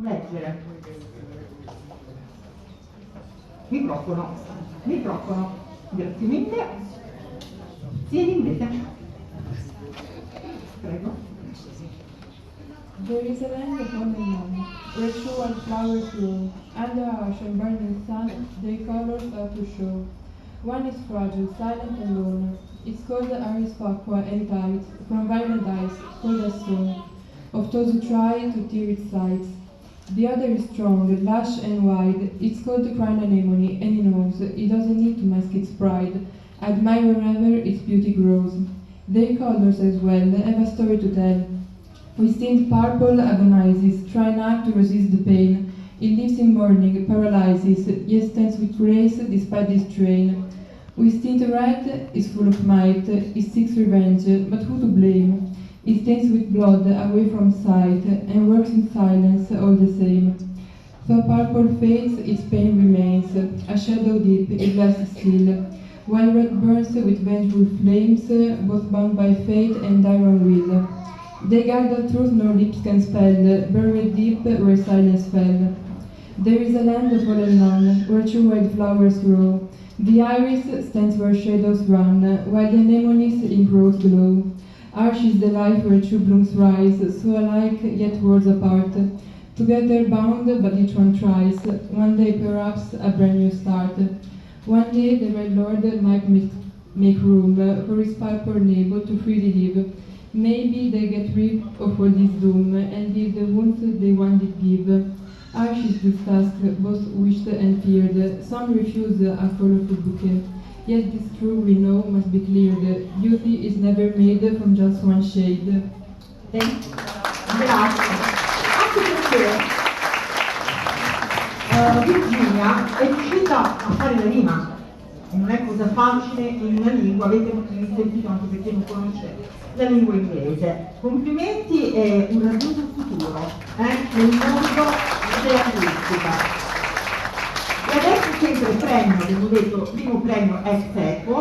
Leggere. Microfono. Grazie mille. Sia in inglese. Prego. There is a land of wonderland, where true and flowers grow. Under harsh and burning sun, their colors are to show. One is fragile, silent and lone. It's called Aris Aqua and tight, from violent eyes, cold as stone, of those who try to tear its sides. The other is strong, lush and wide. It's called the crown anemone, and he knows it doesn't need to mask its pride. Admire wherever its beauty grows. Their colors as well have a story to tell. With tint purple agonizes, trying not to resist the pain. It lives in mourning, paralyzes, yet stands with grace despite this strain. With tint red is full of might, it seeks revenge, but who to blame? It stains with blood away from sight, and works in silence all the same. Though purple fades, its pain remains, a shadow deep, it lasts still, while red burns with vengeful flames, both bound by fate and iron will. They guard the truth no lips can spell, buried deep where silence fell. There is a land of all and none, where true white flowers grow. The iris stands where shadows run, while the anemones in groves glow. Harsh is the life where true blooms rise, so alike yet worlds apart. Together bound, but each one tries, one day perhaps a brand new start. One day the Red Lord might make room for his purple neighbor to freely live. Maybe they get rid of all this doom, and give the wounds they one did give. Harsh is this task, both wished and feared. Some refuse a colorful bouquet. Yet this truth we know must be cleared. Beauty is never made from just one shade. Grazie. Anche perché Virginia è riuscita a fare la rima. E non è cosa facile in una lingua, avete sentito anche perché non conosce la lingua inglese. Complimenti e un raggiunto futuro nel mondo della linguistica. E adesso sempre il premio, abbiamo detto, primo premio ex equo.